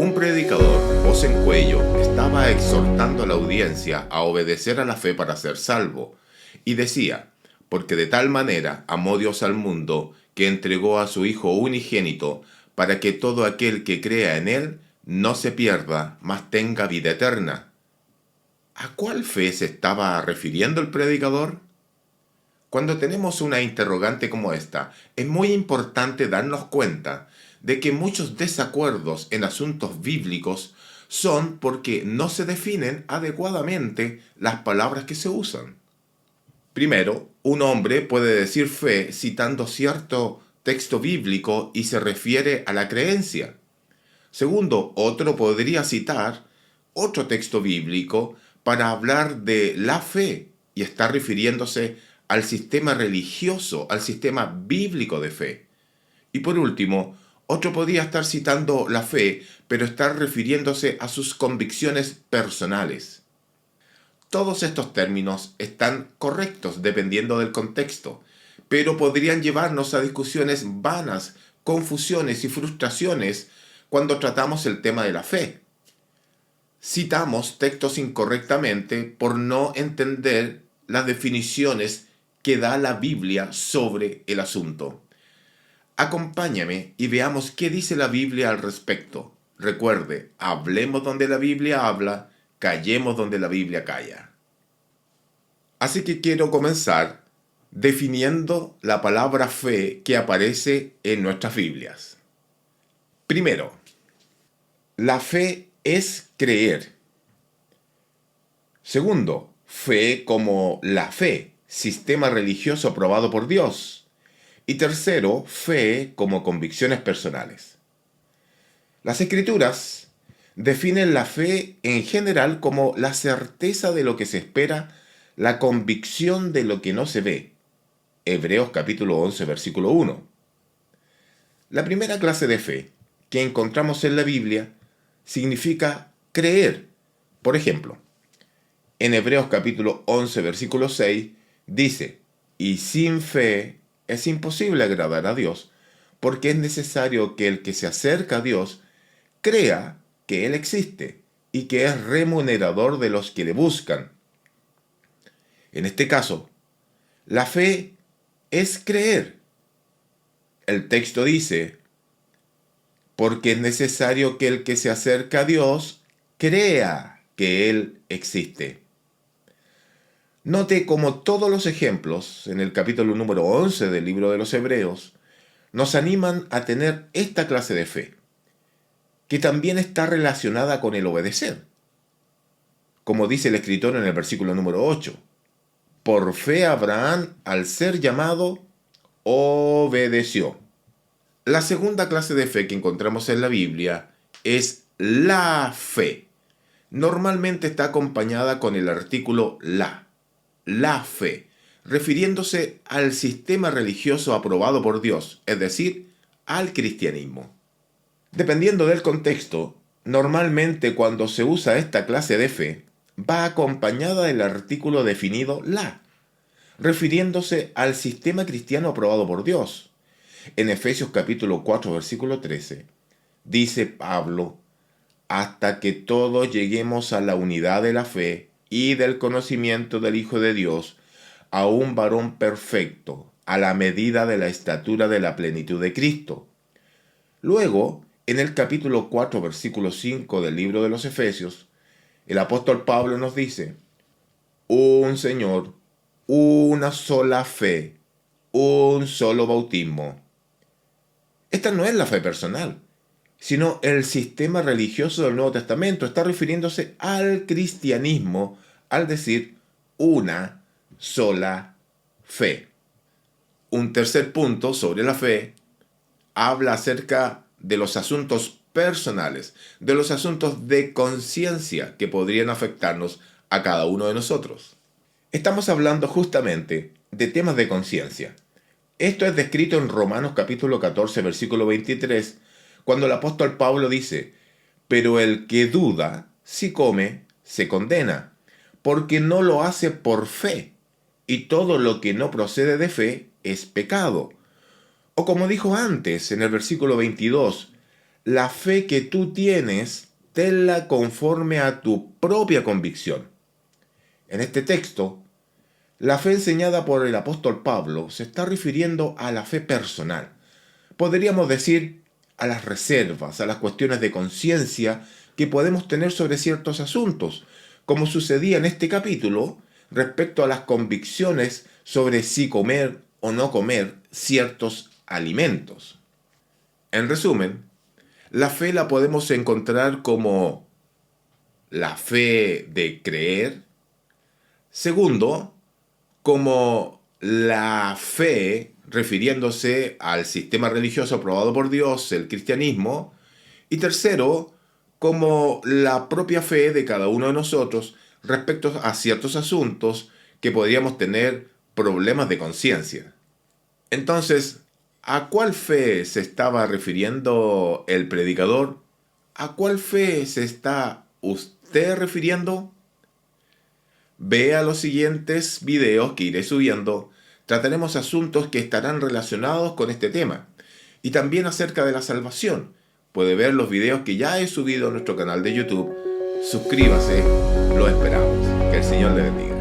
Un predicador, voz en cuello, estaba exhortando a la audiencia a obedecer a la fe para ser salvo, y decía, porque de tal manera amó Dios al mundo, que entregó a su Hijo unigénito, para que todo aquel que crea en Él no se pierda, mas tenga vida eterna. ¿A cuál fe se estaba refiriendo el predicador? Cuando tenemos una interrogante como esta, es muy importante darnos cuenta de que muchos desacuerdos en asuntos bíblicos son porque no se definen adecuadamente las palabras que se usan. Primero, un hombre puede decir fe citando cierto texto bíblico y se refiere a la creencia. Segundo, otro podría citar otro texto bíblico para hablar de la fe y está refiriéndose al sistema religioso, al sistema bíblico de fe. Y por último, otro podría estar citando la fe, pero estar refiriéndose a sus convicciones personales. Todos estos términos están correctos dependiendo del contexto, pero podrían llevarnos a discusiones vanas, confusiones y frustraciones cuando tratamos el tema de la fe. Citamos textos incorrectamente por no entender las definiciones que da la Biblia sobre el asunto. Acompáñame y veamos qué dice la Biblia al respecto. Recuerde, hablemos donde la Biblia habla, callemos donde la Biblia calla. Así que quiero comenzar definiendo la palabra fe que aparece en nuestras Biblias. Primero, la fe es creer. Segundo, fe como la fe, sistema religioso aprobado por Dios. Y tercero, fe como convicciones personales. Las Escrituras definen la fe en general como la certeza de lo que se espera, la convicción de lo que no se ve. Hebreos capítulo 11, versículo 1. La primera clase de fe que encontramos en la Biblia significa creer. Por ejemplo, en Hebreos capítulo 11, versículo 6, dice, y sin fe es imposible agradar a Dios, porque es necesario que el que se acerca a Dios crea que Él existe y que es remunerador de los que le buscan. En este caso, la fe es creer. El texto dice, porque es necesario que el que se acerca a Dios crea que Él existe. Note cómo todos los ejemplos en el capítulo número 11 del libro de los Hebreos nos animan a tener esta clase de fe, que también está relacionada con el obedecer. Como dice el escritor en el versículo número 8, por fe Abraham, al ser llamado, obedeció. La segunda clase de fe que encontramos en la Biblia es la fe. Normalmente está acompañada con el artículo la fe, refiriéndose al sistema religioso aprobado por Dios, es decir, al cristianismo. Dependiendo del contexto, normalmente cuando se usa esta clase de fe, va acompañada del artículo definido refiriéndose al sistema cristiano aprobado por Dios. En Efesios capítulo 4, versículo 13, dice Pablo, hasta que todos lleguemos a la unidad de la fe y del conocimiento del Hijo de Dios, a un varón perfecto, a la medida de la estatura de la plenitud de Cristo. Luego, en el capítulo 4, versículo 5 del libro de los Efesios, el apóstol Pablo nos dice, un Señor, una sola fe, un solo bautismo. Esta no es la fe personal, sino el sistema religioso del Nuevo Testamento. Está refiriéndose al cristianismo al decir una sola fe. Un tercer punto sobre la fe habla acerca de los asuntos personales, de los asuntos de conciencia que podrían afectarnos a cada uno de nosotros. Estamos hablando justamente de temas de conciencia. Esto es descrito en Romanos capítulo 14, versículo 23, cuando el apóstol Pablo dice, pero el que duda, si come, se condena, porque no lo hace por fe, y todo lo que no procede de fe es pecado. O como dijo antes en el versículo 22, La fe que tú tienes, tenla conforme a tu propia convicción. En este texto, la fe enseñada por el apóstol Pablo se está refiriendo a la fe personal. Podríamos decir a las reservas, a las cuestiones de conciencia que podemos tener sobre ciertos asuntos, como sucedía en este capítulo respecto a las convicciones sobre si comer o no comer ciertos alimentos. En resumen, la fe la podemos encontrar como la fe de creer. Segundo, como la fe refiriéndose al sistema religioso aprobado por Dios, el cristianismo. Y tercero, como la propia fe de cada uno de nosotros respecto a ciertos asuntos que podríamos tener problemas de conciencia. Entonces, ¿a cuál fe se estaba refiriendo el predicador? ¿A cuál fe se está usted refiriendo? Vea los siguientes videos que iré subiendo. Trataremos asuntos que estarán relacionados con este tema y también acerca de la salvación. Puede ver los videos que ya he subido a nuestro canal de YouTube. Suscríbase, lo esperamos. Que el Señor le bendiga.